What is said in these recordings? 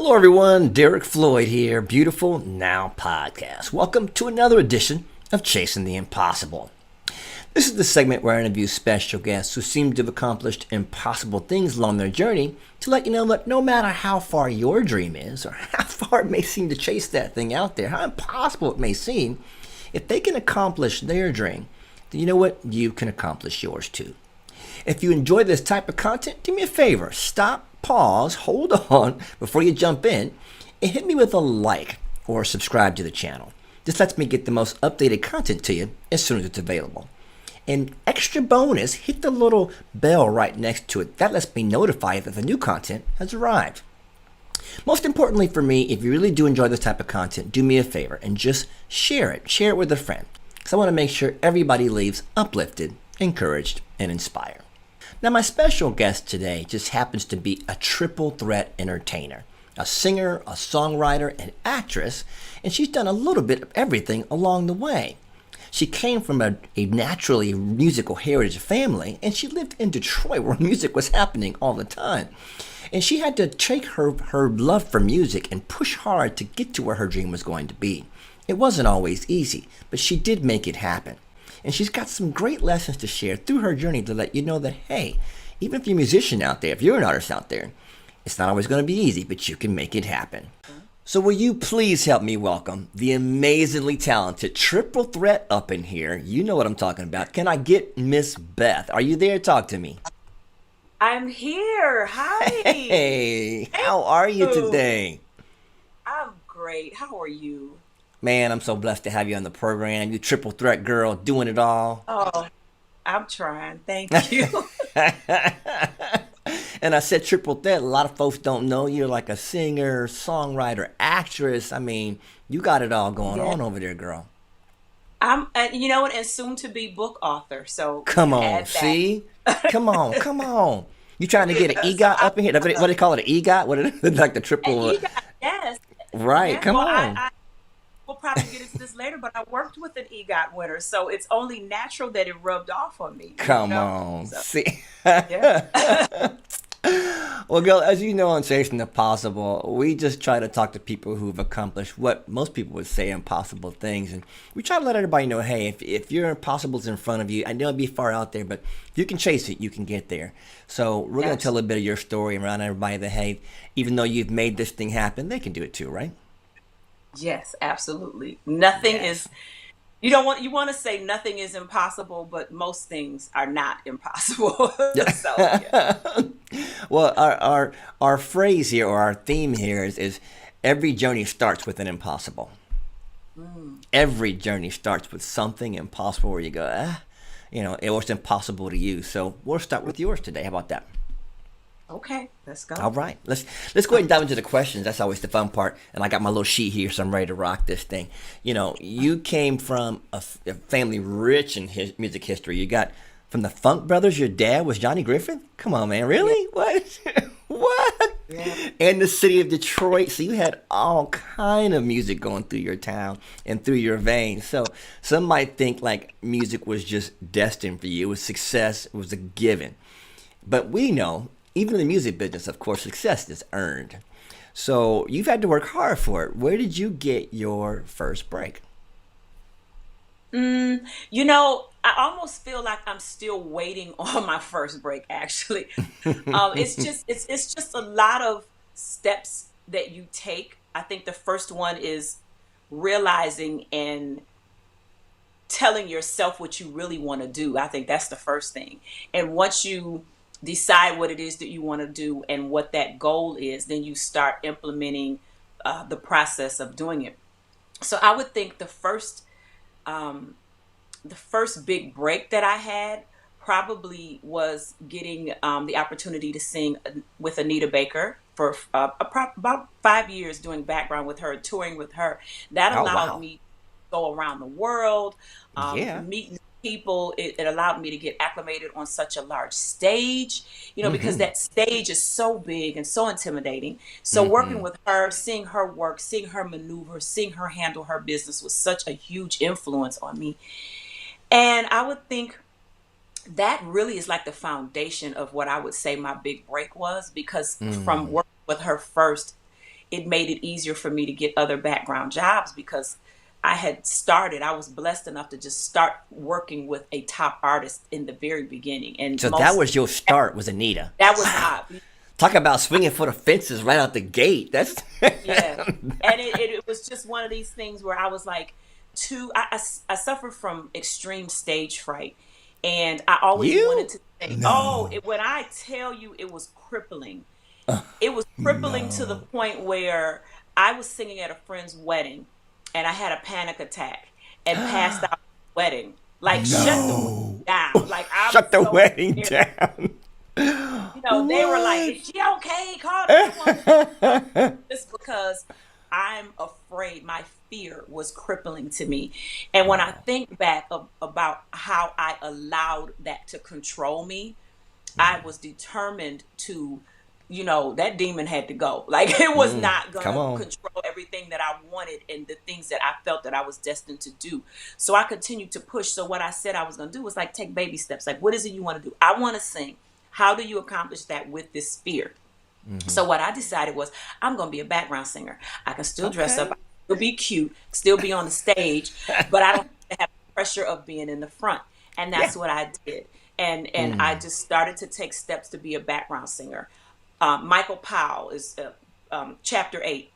Hello, everyone. Derek Floyd here, Beautiful Now Podcast. Welcome to another edition of Chasing the Impossible. This is the segment where I interview special guests who seem to have accomplished impossible things along their journey to let you know that no matter how far your dream is or how far it may seem to chase that thing out there, how impossible it may seem, if they can accomplish their dream, then you know what? You can accomplish yours too. If you enjoy this type of content, do me a favor. Stop, pause, hold on before you jump in, and hit me with a like or subscribe to the channel. This lets me get the most updated content to you as soon as it's available. And extra bonus, hit the little bell right next to it. That lets me notify that the new content has arrived. Most importantly for me, if you really do enjoy this type of content, do me a favor and just share it. Share it with a friend. Because I want to make sure everybody leaves uplifted, encouraged, and inspired. Now, my special guest today just happens to be a triple threat entertainer, a singer, a songwriter, and actress, and she's done a little bit of everything along the way. She came from a naturally musical heritage family, and she lived in Detroit where music was happening all the time. And she had to take her love for music and push hard to get to where her dream was going to be. It wasn't always easy, but she did make it happen. And she's got some great lessons to share through her journey to let you know that, hey, even if you're a musician out there, if you're an artist out there, it's not always going to be easy, but you can make it happen. So will you please help me welcome the amazingly talented triple threat up in here? You know what I'm talking about. Can I get Miss Beth? Are you there? Talk to me. I'm here. Hi. Hey, how are you today? I'm great. How are you? Man, I'm so blessed to have you on the program. You triple threat girl, doing it all. Oh, I'm trying. Thank you. And I said triple threat. A lot of folks don't know you're like a singer, songwriter, actress. I mean, you got it all going on over there, girl. You know what, and soon to be book author. So come on, see? Come on. You trying to get an EGOT up in here? What do they call it? An EGOT? What is it? Like the triple? An EGOT, yes. Right. Yeah, come on. We'll probably get into this later, but I worked with an EGOT winner, so it's only natural that it rubbed off on me. Come on, so, see. Yeah. Well, girl, as you know on Chasing the Impossible, we just try to talk to people who've accomplished what most people would say impossible things. And we try to let everybody know, hey, if your impossible's in front of you, I know it'd be far out there, but if you can chase it, you can get there. So we're going to tell a bit of your story around everybody that, hey, even though you've made this thing happen, they can do it too, right? Yes, absolutely. Nothing is... You want to say nothing is impossible, but most things are not impossible. So, yeah. Well, our phrase here, or our theme here is every journey starts with an impossible. Every journey starts with something impossible where you go, it was impossible to you. So we'll start with yours today. How about that? Okay, let's go. All right, let's go ahead and dive into the questions. That's always the fun part. And I got my little sheet here, so I'm ready to rock this thing. You came from a family rich in music history. You got from the Funk Brothers. Your dad was Johnny Griffith. Come on, man, really? Yeah. What? What? Yeah. And the city of Detroit. So you had all kind of music going through your town and through your veins. So some might think like music was just destined for you. It was success. It was a given. But we know, even in the music business, of course, success is earned. So you've had to work hard for it. Where did you get your first break? I almost feel like I'm still waiting on my first break, actually. It's just a lot of steps that you take. I think the first one is realizing and telling yourself what you really want to do. I think that's the first thing. And once you decide what it is that you want to do and what that goal is, then you start implementing the process of doing it. So I would think the first big break that I had probably was getting the opportunity to sing with Anita Baker for about 5 years, doing background with her, touring with her. That allowed me to go around the world, meeting people. It allowed me to get acclimated on such a large stage, because that stage is so big and so intimidating. So working with her, seeing her work, seeing her maneuver, seeing her handle her business was such a huge influence on me. And I would think that really is like the foundation of what I would say my big break was, because from working with her first, it made it easier for me to get other background jobs because I was blessed enough to just start working with a top artist in the very beginning. And So that was your start, was Anita. that was Wow. my, Talk about swinging for the fences right out the gate. That's yeah. And it was just one of these things where I was like, I suffered from extreme stage fright. And I always wanted you. to say, oh, No, when I tell you it was crippling, it was crippling to the no, point where I was singing at a friend's wedding and I had a panic attack and passed out at the wedding. Like, shut the wedding no. down. Like, I'm Shut the so wedding scared. down. They were like, What? is she okay? Call 911. Just because I'm afraid, my fear was crippling to me. And when I Wow. think back about how I allowed that to control me, I was determined to, that demon had to go. Like it was not going Come to on. control everything that I wanted and the things that I felt that I was destined to do. So I continued to push. So what I said I was going to do was like take baby steps. Like, what is it you want to do? I want to sing. How do you accomplish that with this fear? So what I decided was I'm going to be a background singer. I can still dress up, Okay. I can still be cute, still be on the stage, but I don't have to have the pressure of being in the front. And Yeah. that's what I did. And I just started to take steps to be a background singer. Michael Powell is chapter 8.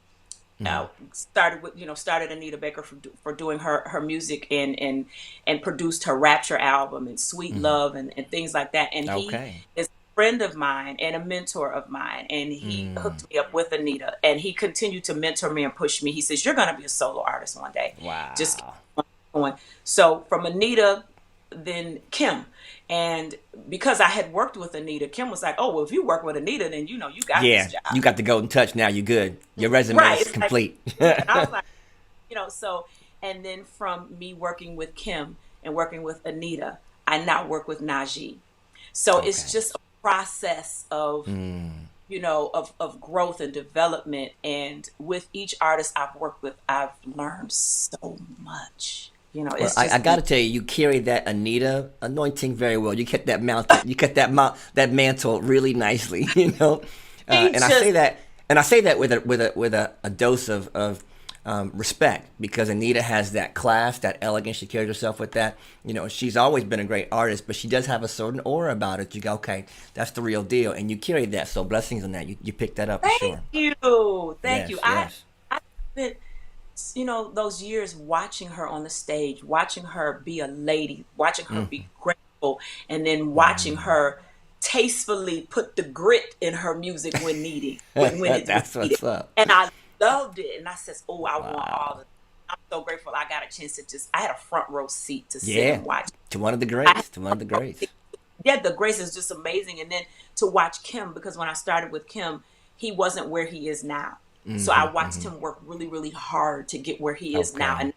Started Anita Baker for doing her music and produced her Rapture album and Sweet Love and things like that. And he Okay. is a friend of mine and a mentor of mine. And he hooked me up with Anita and he continued to mentor me and push me. He says, you're going to be a solo artist one day. Just keep Wow. going. So from Anita, then Kim. And because I had worked with Anita, Kim was like, oh, well, if you work with Anita, then you got this Yeah. job. You got the golden touch now. You're good. Your resume Right. is It's like, complete. yeah. And I was like, so, and then from me working with Kim and working with Anita, I now work with Najee. So it's Okay. just a process of, of growth and development. And with each artist I've worked with, I've learned so much. Well, It's I just got been to tell you, you carry that Anita anointing very well. You kept that that mantle really nicely, And I just, say that, with a dose of respect because Anita has that class, that elegance. She carries herself with that. She's always been a great artist, but she does have a certain aura about it. You go, okay, that's the real deal, and you carry that. So blessings on that. You picked that up for thank sure. you. Thank you. Yes, yes. I spent those years watching her on the stage, watching her be a lady, watching her be grateful, and then watching her tastefully put the grit in her music when needed, when it was That's needed. what's up. And I loved it. And I says, oh, I want all Wow. of it. I'm so grateful I got a chance I had a front row seat to sit Yeah. and watch. To one of the I had greats. To one of the greats. Yeah, the grace is just amazing. And then to watch Kim, because when I started with Kim, he wasn't where he is now. So I watched him work really, really hard to get where he is now Okay. and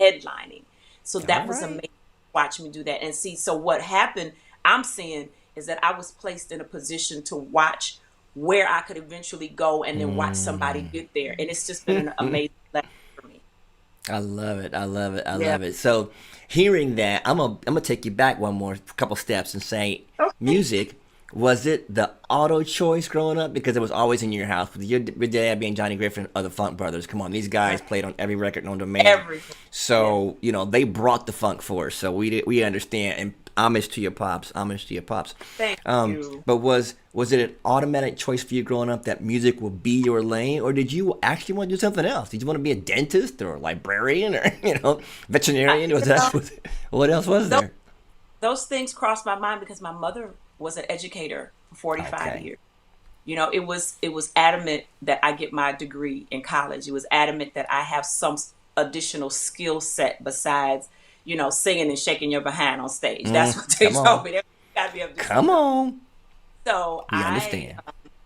headlining. So All that was right. amazing to watch me do that. And see, so what happened, I'm seeing, is that I was placed in a position to watch where I could eventually go and then watch somebody get there. And it's just been an amazing lesson for me. I love it. I love it. I Yeah. love it. So, hearing that, I'm gonna take you back one more couple steps and say, Okay. music. Was it the auto choice growing up because it was always in your house with your dad being Johnny Griffin or the Funk Brothers? Come on, these guys played on every record known to man. Everything. Yeah. So they brought the funk for us. So we understand. And homage to your pops. Homage to your pops. Thank you. But was it an automatic choice for you growing up that music will be your lane, or did you actually want to do something else? Did you want to be a dentist or a librarian or veterinarian? You know, What else was those, there? those things crossed my mind because my mother was an educator for 45 Okay. years. It was adamant that I get my degree in college. It was adamant that I have some additional skill set besides, singing and shaking your behind on stage. That's what they Come on. told me. You gotta be able to do Come something. on. So We understand.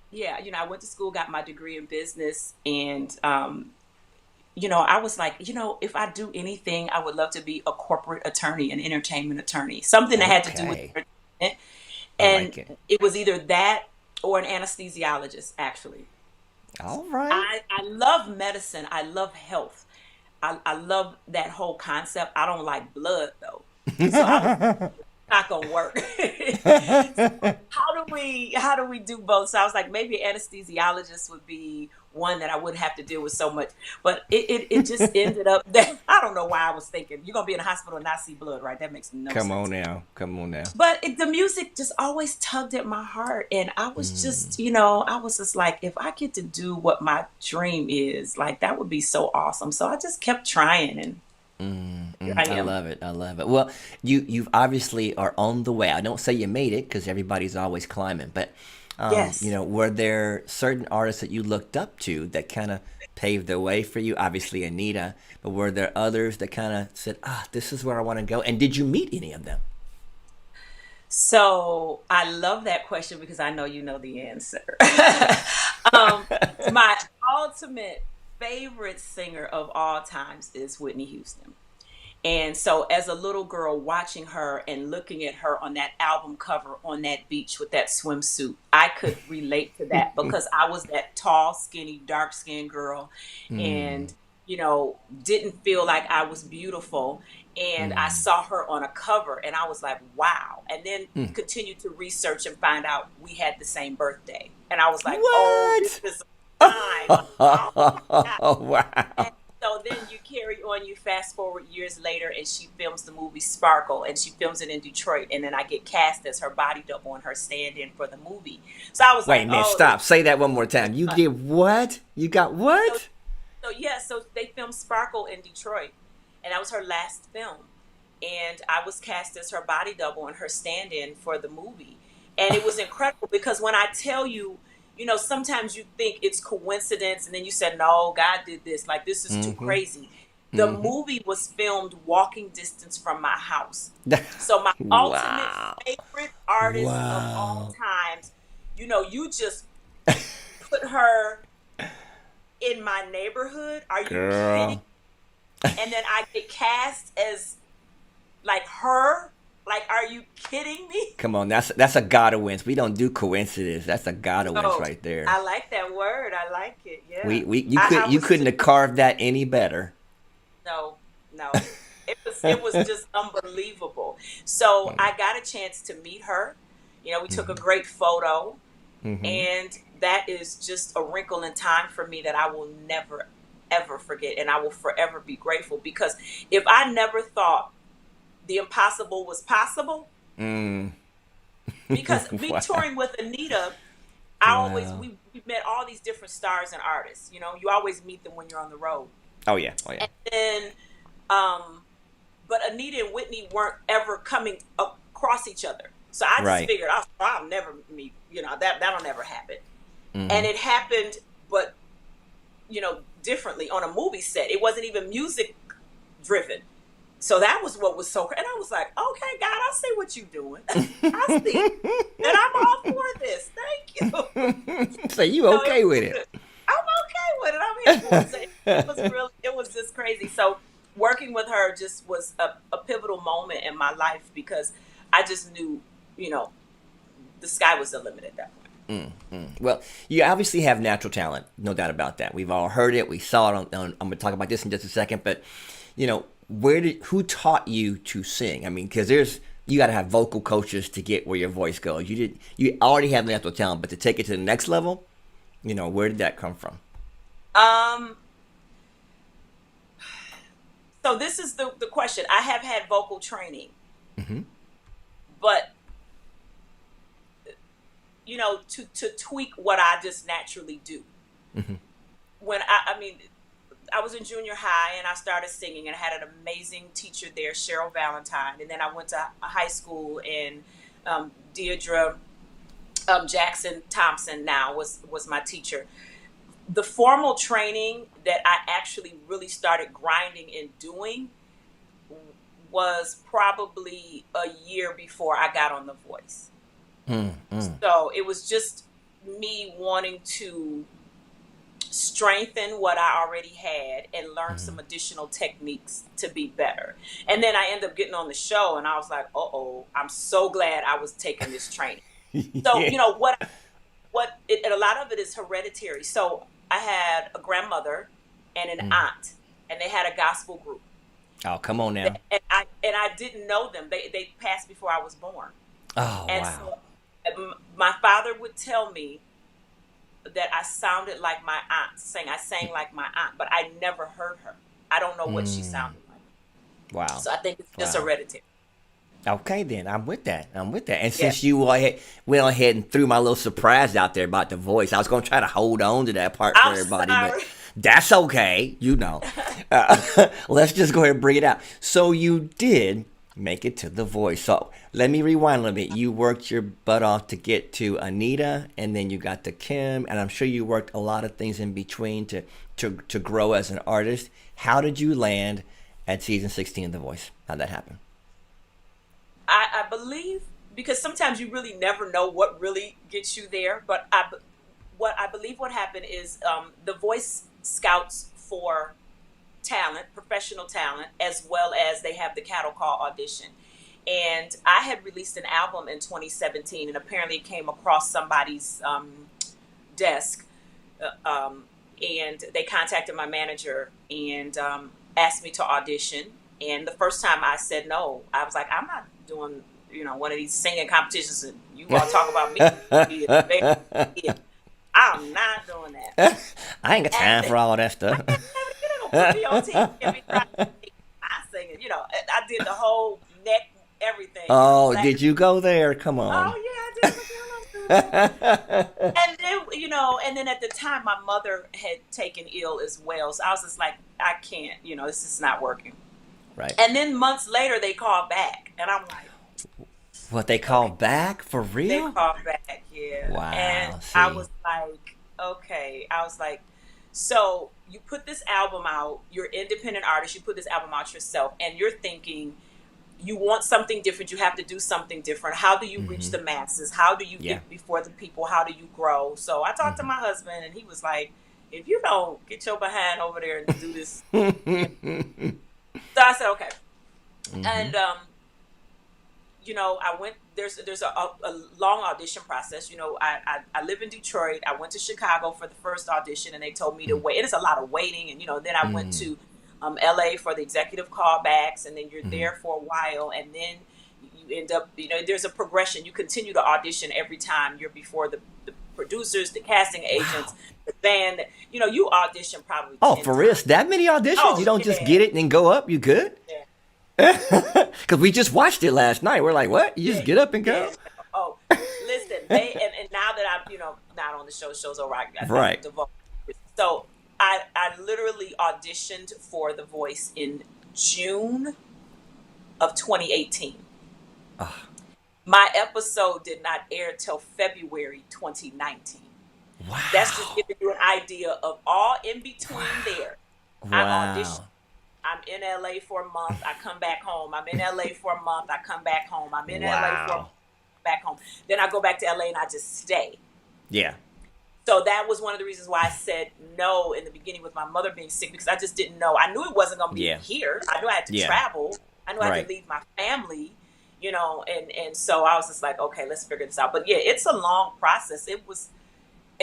yeah, I went to school, got my degree in business, and I was like, if I do anything, I would love to be a corporate attorney, an entertainment attorney, something that had to do with Okay. entertainment. I like And it. it was either that or an anesthesiologist, actually. All right. I love medicine. I love health. I love that whole concept. I don't like blood though. So I was not gonna work. How do we do both? So I was like, maybe anesthesiologist would be one that I wouldn't have to deal with so much. But it just ended up that I don't know why I was thinking you're gonna be in a hospital and not see blood, right? That makes no Come on sense. now. Come on now. But the music just always tugged at my heart, and I was Mm, just, I was just like, if I get to do what my dream is, like that would be so awesome. So I just kept trying, and here I I am. love it. I love it. Well, you obviously are on the way. I don't say you made it because everybody's always climbing, but Yes. were there certain artists that you looked up to that kind of paved the way for you? Obviously, Anita, but were there others that kind of said, "Ah, this is where I want to go"? And did you meet any of them? So I love that question because I know you know the answer. My ultimate favorite singer of all times is Whitney Houston. And so, as a little girl watching her and looking at her on that album cover on that beach with that swimsuit, I could relate to that because I was that tall, skinny, dark skinned girl Mm, and, didn't feel like I was beautiful. And I mm, saw her on a cover and I was like, wow. And then mm. continued to research and find out we had the same birthday. And I was like, oh, this What? is a sign. Like, oh my God. Oh, And wow. so then you carry on, you fast forward years later, and she films the movie Sparkle, and she films it in Detroit. And then I get cast as her body double and her stand in for the movie. So I was Wait like, a minute. oh, Stop. Say that one more time. You uh, did what? You got so, what? so they filmed Sparkle in Detroit, and that was her last film. And I was cast as her body double and her stand in for the movie. And it was incredible because when I tell you, sometimes you think it's coincidence, and then you said, no, God did this. Like, this is too Mm-hmm. crazy. The Mm-hmm. movie was filmed walking distance from my house. So, my ultimate Wow. favorite artist of all Wow. times, you just put her in my neighborhood. Are you kidding? Girl. And then I get cast as like her. Like, are you kidding me? Come on, that's a godowince. We don't do coincidence. That's a godowince Oh, right there. I like that word. I like it. Yeah. We you I you was couldn't just have carved that any better. no, no. It was just unbelievable. So I got a chance to meet her. We took a Mm-hmm. great photo, Mm-hmm. and that is just a wrinkle in time for me that I will never ever forget, and I will forever be grateful because if I never thought the impossible was possible, Mm. because me Wow. touring with Anita, I always Wow. we met all these different stars and artists. You always meet them when you're on the road. Oh yeah. Oh yeah. And then, um, but Anita and Whitney weren't ever coming across each other. So I just Right. figured I'll never meet. That'll never happen. Mm-hmm. And it happened, but differently on a movie set. It wasn't even music driven. So that was what was so. And I was like, okay, God, I see what you're doing. I see, and I'm all for this. Thank you. So you It okay was with good. I'm okay with it. I'm here for it. So it was really, it was just crazy. So working with her just was a pivotal moment in my life because I just knew, you know, the sky was the limit at that point. Well, you obviously have natural talent, no doubt about that. We've all heard it. We saw it I'm going to talk about this in just a second, but who taught you to sing? I mean, because you got to have vocal coaches to get where your voice goes. You already have natural talent, but to take it to the next level, where did that come from? Um, so this is the question. I have had vocal training, Mm-hmm. but to tweak what I just naturally do. Mm-hmm. When I was in junior high and I started singing and I had an amazing teacher there, Cheryl Valentine. And then I went to a high school and Deirdre Jackson Thompson now was my teacher. The formal training that I actually really started grinding and doing was probably a year before I got on The Voice. Mm-hmm. So it was just me wanting to strengthen what I already had and learn some additional techniques to be better. And then I ended up getting on the show and I was like, oh, I'm so glad I was taking this training. So, Yeah. and a lot of it is hereditary. So I had a grandmother and an Mm. aunt, and they had a gospel group. Oh, come on now. And I didn't know them. They passed before I was born. Oh, And wow. so my father would tell me, that I sounded like my aunt, saying I sang like my aunt, but I never heard her. I don't know what she sounded like. Wow. So I think it's just Wow. hereditary. Okay, then I'm with that. I'm with that. And Yeah. since you went ahead and threw my little surprise out there about the voice, I was going to try to hold on to that part for I'm everybody, but sorry. that's okay. Let's just go ahead and bring it out. So you did make it to The Voice. So let me rewind a little bit. You worked your butt off to get to Anita, and then you got to Kim, and I'm sure you worked a lot of things in between to grow as an artist. How did you land at season 16 of The Voice? How'd that happen? I believe, because sometimes you really never know what really gets you there, but what I believe what happened is the Voice scouts for talent, professional talent, as well as they have the cattle call audition. And I had released an album in 2017, and apparently it came across somebody's desk, and they contacted my manager and asked me to audition. And the first time I said no, I was like, I'm not doing, one of these singing competitions, and you want to talk about me? I'm not doing that. I ain't got time for all that stuff. You're not gonna put me on TV and be trying to sing. I sing it. I did the whole neck, everything. Oh, did you go there? Come on. Oh yeah, I did. And then at the time, my mother had taken ill as well, so I was just like, I can't. This is not working. Right. And then months later, they called back, and I'm like, what, they called back for real? they called back, yeah. Wow. And See. I was like, okay. I was like, so you put this album out, you're an independent artist, you put this album out yourself, and you're thinking you want something different, you have to do something different. How do you reach the masses? How do you get before the people? How do you grow? So I talked to my husband, and he was like, if you don't get your behind over there and do this. So I said, okay. And, I went, there's a long audition process. I live in Detroit. I went to Chicago for the first audition, and they told me to wait. It is a lot of waiting. And, then I went to LA for the executive callbacks, and then you're there for a while. And then you end up, there's a progression. You continue to audition every time you're before the producers, the casting agents, the band. You audition probably. Oh, for real? That many auditions? Oh, you don't just get it and then go up? You good? Yeah. Because we just watched it last night. We're like, what? You just get up and go? Yeah. Oh, listen, and now that I'm, not on the show's over, right. So I literally auditioned for The Voice in June of 2018. My episode did not air till February 2019. Wow. That's just giving you an idea of all in between there. Wow. I auditioned. I'm in LA for a month. I come back home. I'm in LA for a month. I come back home. I'm in LA for a month. Back home. Then I go back to LA and I just stay. Yeah. So that was one of the reasons why I said no in the beginning with my mother being sick, because I just didn't know. I knew it wasn't going to be here. I knew I had to travel. I knew I had to leave my family, and so I was just like, okay, let's figure this out. But yeah, it's a long process.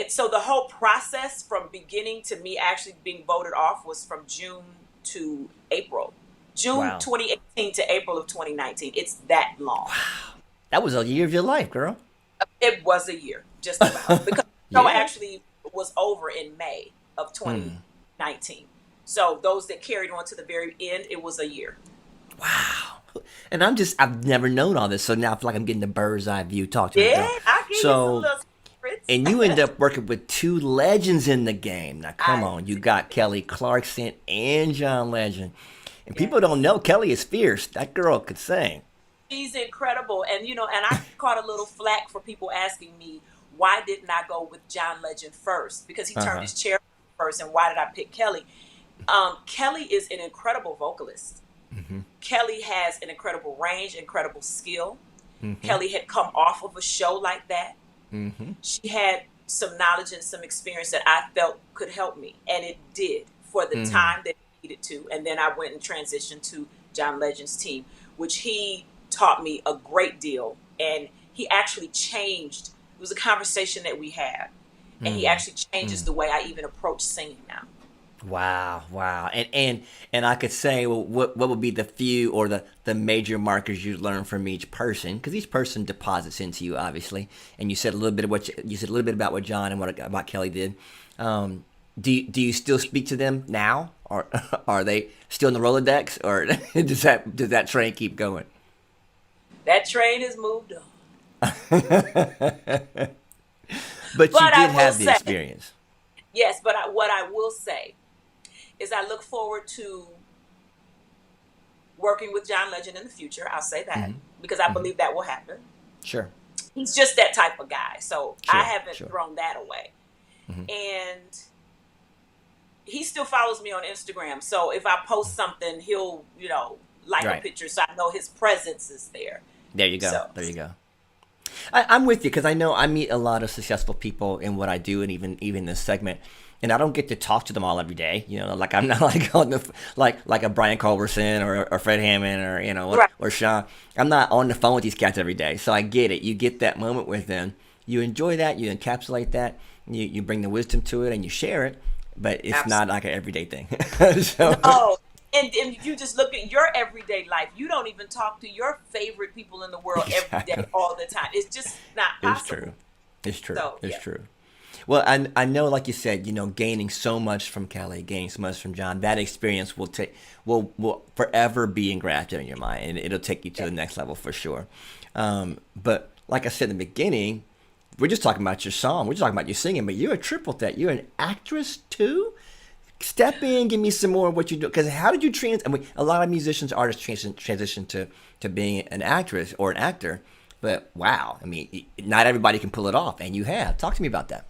So the whole process from beginning to me actually being voted off was from June to April. June 2018 to April of 2019. It's that long. Wow. That was a year of your life, girl. It was a year, just about. Because the show actually was over in May of 2019. So those that carried on to the very end, it was a year. Wow. And I've never known all this, so now I feel like I'm getting the bird's eye view. Talk to me, girl. I give you some little secrets. And you end up working with two legends in the game. Now, come on. You got Kelly Clarkson and John Legend. And people don't know Kelly is fierce. That girl could sing. She's incredible. And, and I caught a little flack for people asking me, why didn't I go with John Legend first? Because he turned his chair first, and why did I pick Kelly? Kelly is an incredible vocalist. Kelly has an incredible range, incredible skill. Kelly had come off of a show like that. She had some knowledge and some experience that I felt could help me, and it did for the time that it needed to. And then I went and transitioned to John Legend's team, which he taught me a great deal, and he actually changed. It was a conversation that we had, and he actually changes the way I even approach singing now. Wow, wow. And I could say, well, what would be the few or the major markers you learn from each person? Because each person deposits into you, obviously. And you said a little bit of you said a little bit about what John and what about Kelly did. Do you still speak to them now, or are they still in the Rolodex, or does that train keep going? That train has moved on. But you But did I will have the say, experience. yes, but what I will say is I look forward to working with John Legend in the future. I'll say that Hmm. because I Hmm. believe that will happen. Sure, He's just that type of guy. So I sure, haven't sure. thrown that away. Hmm. And he still follows me on Instagram. So if I post something, he'll, like a Right. picture. So I know his presence is there. There you go. So, There you go. I'm with you because I know I meet a lot of successful people in what I do, and even this segment, and I don't get to talk to them all every day. Like I'm not like on the like a Brian Culberson or Fred Hammond or right. or Sean. I'm not on the phone with these cats every day, so I get it. You get that moment with them. You enjoy that. You encapsulate that. You bring the wisdom to it, and you share it. But it's not Absolutely. like an everyday thing. So No. And if you just look at your everyday life, you don't even talk to your favorite people in the world every day, exactly, all the time. It's just not it's possible. true. It's true. So, It's yeah. true. Well, I know, like you said, gaining so much from Kelly, gaining so much from John, that experience will forever be engrafted in your mind, and it'll take you to Yeah. the next level for sure. But like I said in the beginning, we're just talking about your song, we're just talking about you singing, but you're a triple threat. You're an actress too. Step in, give me some more of what you do. Because how did you trans? I mean, a lot of musicians, artists transition to being an actress or an actor. But wow, I mean, not everybody can pull it off, and you have. Talk to me about that.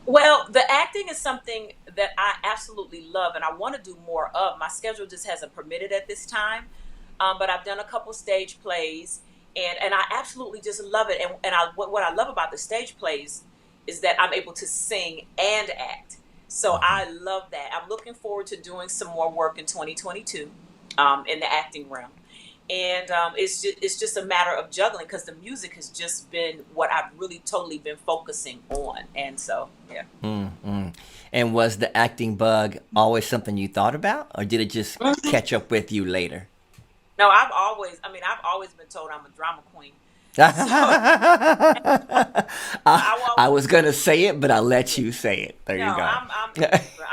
Well, the acting is something that I absolutely love and I want to do more of. My schedule just hasn't permitted at this time. But I've done a couple stage plays and I absolutely just love it. And what I love about the stage plays is that I'm able to sing and act. So Hmm. I love that. I'm looking forward to doing some more work in 2022 in the acting realm. And it's just a matter of juggling because the music has just been what I've really totally been focusing on. And so, yeah. Mm-mm. And was the acting bug always something you thought about, or did it just catch up with you later? No, I've always been told I'm a drama queen. So I I always, was gonna say it, but I let you say it. There no, you go. I'm extra.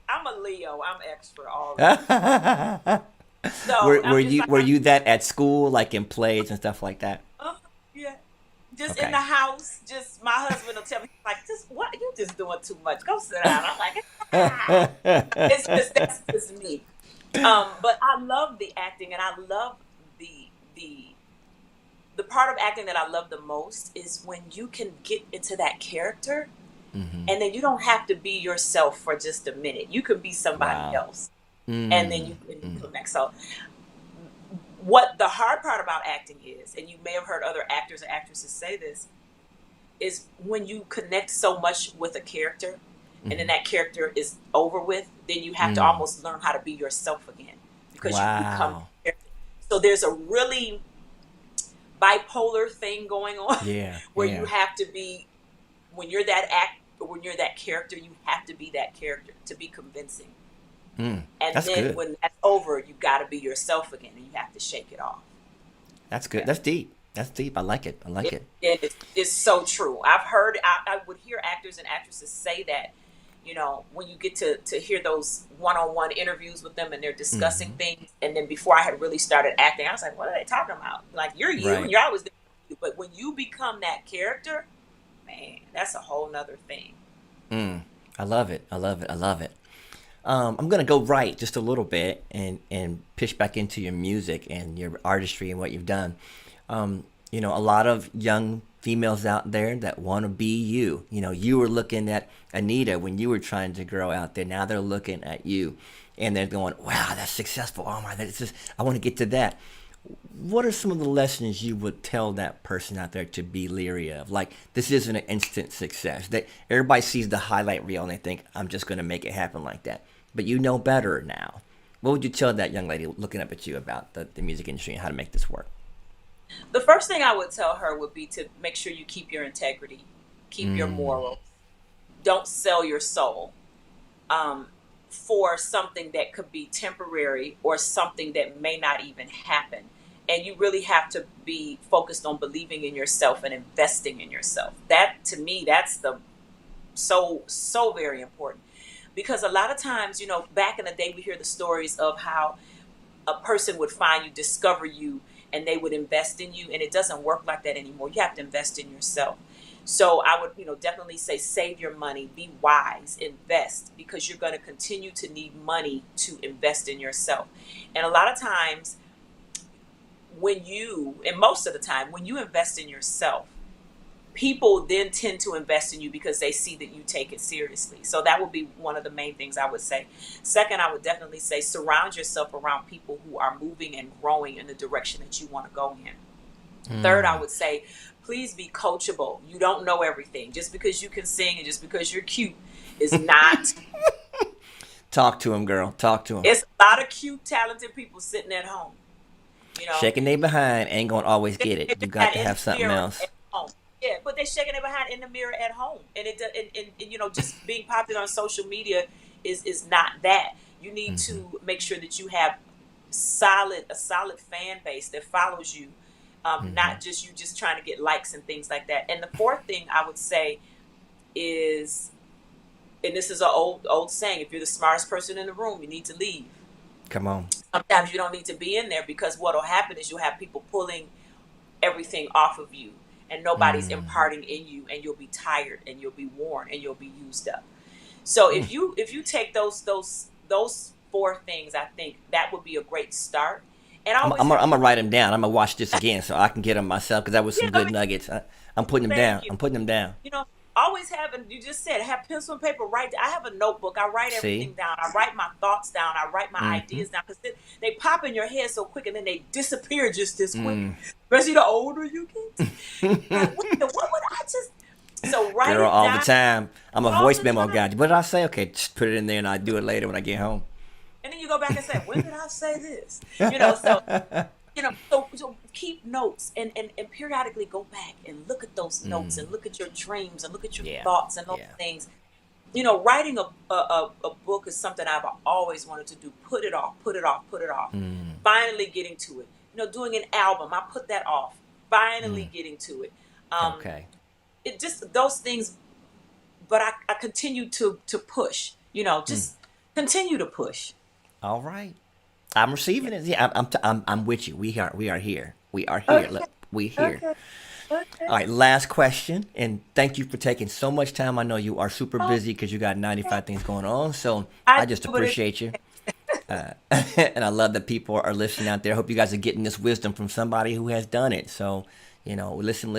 I'm a Leo. I'm extra all the time. So Were I'm just you like, that at school, like in plays and stuff like that? yeah, just in the Okay. house. Just my husband will tell me like, just what you just doing too much. Go sit down. I'm like, ah. It's just that's just me. But I love the acting, and I love the the the part of acting that I love the most is when you can get into that character, Hmm. and then you don't have to be yourself for just a minute. You can be somebody Wow. else, and then Mm, you mm, connect. So what the hard part about acting is, and you may have heard other actors or actresses say this, is when you connect so much with a character and then mhm. that character is over with, then you have to Mm. almost learn how to be yourself again because you become Wow. the character. So there's a really bipolar thing going on Yeah. where you Yeah. have to be when you're that character, you have to be that character to be convincing. Mm. And That's then good. when that's over, you got to be yourself again and you have to shake it off. That's good. Yeah. That's deep. That's deep. I like it. I like it. It's so true. I would hear actors and actresses say that, when you get to hear those one-on-one interviews with them and they're discussing Hmm. things. And then before I had really started acting, I was like, what are they talking about? Like, you're you and Right. you're always there. But when you become that character, man, that's a whole nother thing. Mm. I love it. I love it. I love it. I'm gonna go right just a little bit and pitch back into your music and your artistry and what you've done. A lot of young females out there that want to be you. You were looking at Anita when you were trying to grow out there. Now they're looking at you, and they're going, "Wow, that's successful. Oh my, that's just I want to get to that." What are some of the lessons you would tell that person out there to be leery of? Like, this isn't an instant success. That everybody sees the highlight reel and they think, I'm just going to make it happen like that. But you know better now. What would you tell that young lady looking up at you about the music industry and how to make this work? The first thing I would tell her would be to make sure you keep your integrity, keep your Mm, morals, don't sell your soul. Um, for something that could be temporary or something that may not even happen. And you really have to be focused on believing in yourself and investing in yourself. That, to me, that's the so very important. Because a lot of times, back in the day, we hear the stories of how a person would find you, discover you, and they would invest in you. And it doesn't work like that anymore. You have to invest in yourself. So I would, definitely say save your money, be wise, invest, because you're going to continue to need money to invest in yourself. And a lot of times and most of the time, when you invest in yourself, people then tend to invest in you because they see that you take it seriously. So that would be one of the main things I would say. Second, I would definitely say surround yourself around people who are moving and growing in the direction that you want to go in. Third, I would say, please be coachable. You don't know everything. Just because you can sing and just because you're cute is not. Talk to him, girl. Talk to him. It's a lot of cute, talented people sitting at home. Shaking their behind ain't going to always get it. You got to have something else. Yeah, but they're shaking their behind in the mirror at home. And just being popular on social media is not that. You need to make sure that you have a solid fan base that follows you. Not just you just trying to get likes and things like that. And the fourth thing I would say is, and this is an old saying, if you're the smartest person in the room, you need to leave. Come on. Sometimes you don't need to be in there, because what will happen is you'll have people pulling everything off of you, and nobody's imparting in you, and you'll be tired and you'll be worn and you'll be used up. So if you take those four things, I think that would be a great start. And I'm gonna write them down. I'm gonna watch this again so I can get them myself, because that was some good nuggets. I'm putting them down. I'm putting them down. Always you just said, have pencil and paper. I have a notebook. I write everything down. I write my thoughts down. I write my ideas down, because they pop in your head so quick and then they disappear just as quick. Especially the older you get. Like, what would I just? So write Girl, it all down. the time. I'm a voice memo guy. What did I say? Okay, just put it in there and I do it later when I get home. And then you go back and say, when did I say this? So keep notes and periodically go back and look at those notes and look at your dreams and look at your thoughts and those things. Writing a book is something I've always wanted to do. Put it off. Finally getting to it. Doing an album, I put that off. Finally getting to it. Okay. It just those things, but I continue to push. Just continue to push. All right. I'm receiving it. Yeah, I'm with you. We are here. We are here. Okay. Look, we here. Okay. All right, last question, and thank you for taking so much time. I know you are super busy because you got 95 things going on, so I just appreciate you. And I love that people are listening out there. I hope you guys are getting this wisdom from somebody who has done it. So, listen.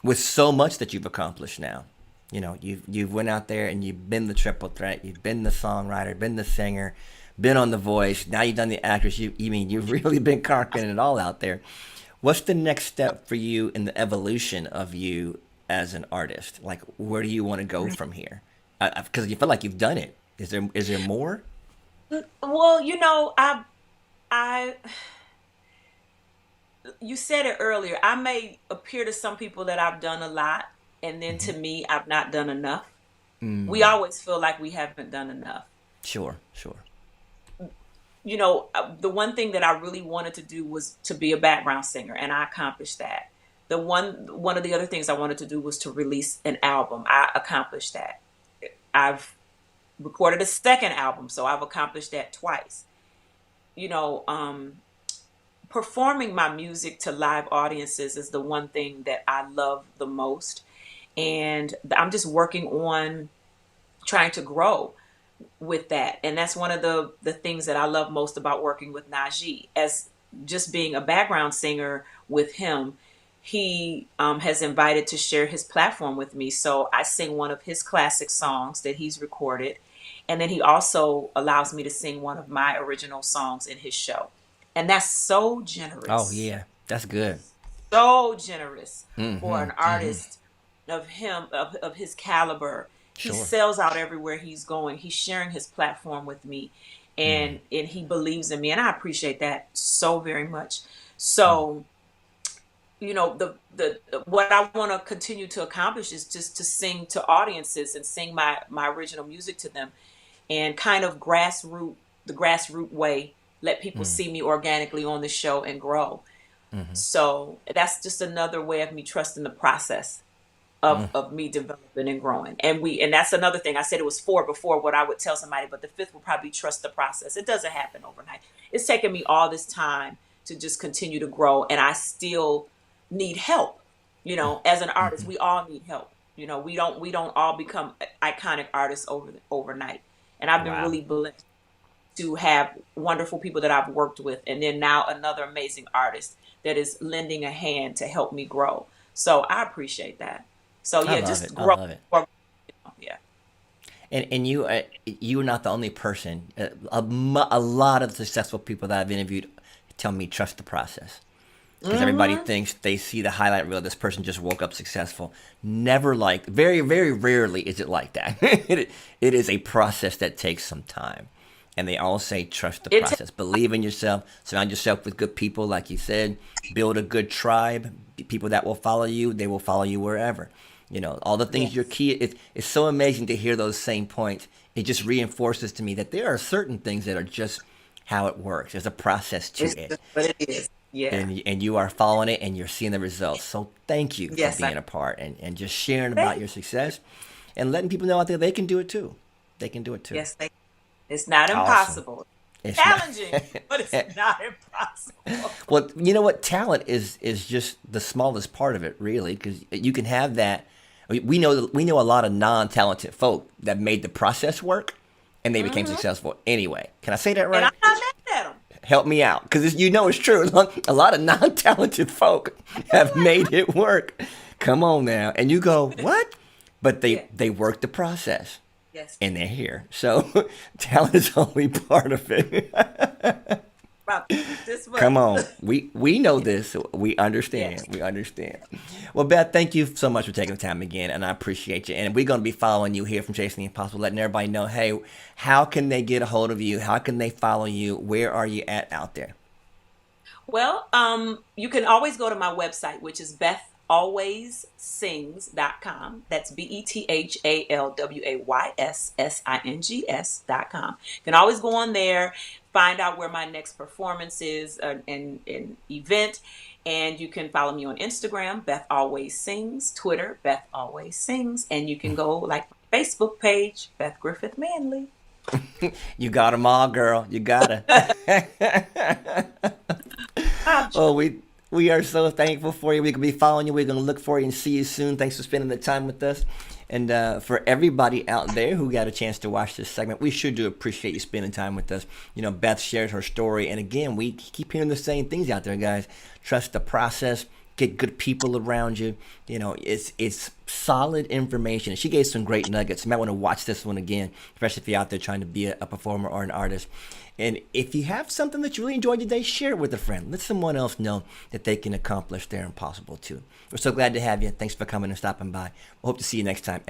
With so much that you've accomplished now, you've went out there and you've been the triple threat. You've been the songwriter, been the singer, been on The Voice. Now you've done the actress. You've really been conquering it all out there. What's the next step for you in the evolution of you as an artist? Like, where do you want to go from here? Because you feel like you've done it. Is there more? Well, I you said it earlier. I may appear to some people that I've done a lot, and then to me, I've not done enough. We always feel like we haven't done enough. Sure. The one thing that I really wanted to do was to be a background singer, and I accomplished that. One of the other things I wanted to do was to release an album. I accomplished that. I've recorded a second album, so I've accomplished that twice. Performing my music to live audiences is the one thing that I love the most. And I'm just working on trying to grow with that. And that's one of the things that I love most about working with Najee. As just being a background singer with him, he has invited to share his platform with me. So I sing one of his classic songs that he's recorded. And then he also allows me to sing one of my original songs in his show. And that's so generous. Oh, yeah. That's good. So generous for an artist of his caliber. He sells out everywhere he's going. He's sharing his platform with me. And he believes in me. And I appreciate that so very much. So the what I want to continue to accomplish is just to sing to audiences and sing my original music to them, and kind of the grassroots way, let people Mm, see me organically on the show and grow. mm-hmm, So that's just another way of me trusting the process mm. of me developing and growing. And that's another thing. I said it was four before, what I would tell somebody, but the fifth will probably trust the process. It doesn't happen overnight. It's taken me all this time to just continue to grow, and I still need help. As an artist, Mm-hmm. we all need help. We don't all become iconic artists overnight. And I've been Wow. really blessed to have wonderful people that I've worked with, and then now another amazing artist that is lending a hand to help me grow. So I appreciate that. So I yeah, love it. just I grow. love it. Yeah. And you are not the only person. A lot of successful people that I've interviewed tell me trust the process, because everybody Mm-hmm. thinks they see the highlight reel. This person just woke up successful. Never, like, very, very rarely is it like that. It is a process that takes some time. And they all say trust the It takes process. Believe in yourself. Surround yourself with good people, like you said. Build a good tribe. People that will follow you. They will follow you wherever. All the things you're yes. key. It's so amazing to hear those same points. It just reinforces to me that there are certain things that are just how it works. There's a process to It's it, just what it is. Yeah. and you are following it and you're seeing the results. So thank you for Yes, I being a part and just sharing about thank your success and letting people know out there they can do it too. They can do it too. yes, thank it's not Awesome. impossible. It's not. Challenging, but it's not impossible. Well, you know what? Talent is just the smallest part of it, really, because you can have that. We know a lot of non-talented folk that made the process work, and they became Hmm. successful anyway. Can I say that And I'm right? not mad at them. Help me out, because it's true. A lot of non-talented folk have made it work. Come on now, and you go what? But they Yeah. they work the process, Yes. and they're here. So talent is only part of it. About this Come much. on, we know Yeah. this. We understand. Yes. We understand. Well, Beth, thank you so much for taking the time again, and I appreciate you. And we're going to be following you here from Chasing the Impossible, letting everybody know, hey, how can they get a hold of you? How can they follow you? Where are you at out there? Well, you can always go to my website, which is bethalwayssings.com. That's BETHALWAYSSINGS.com. You can always go on there, find out where my next performance is, an event. And you can follow me on Instagram, Beth Always Sings, Twitter, Beth Always Sings, and you can go like my Facebook page, Beth Griffith-Manley. You got them all, girl. You got to. I'm Oh, we are so thankful for you. We can be following you. We're going to look for you and see you soon. Thanks for spending the time with us. And for everybody out there who got a chance to watch this segment, we sure do appreciate you spending time with us. Beth shared her story. And again, we keep hearing the same things out there, guys. Trust the process. Get good people around you. It's solid information. She gave some great nuggets. You might want to watch this one again, especially if you're out there trying to be a performer or an artist. And if you have something that you really enjoyed today, share it with a friend. Let someone else know that they can accomplish their impossible too. We're so glad to have you. Thanks for coming and stopping by. We hope to see you next time.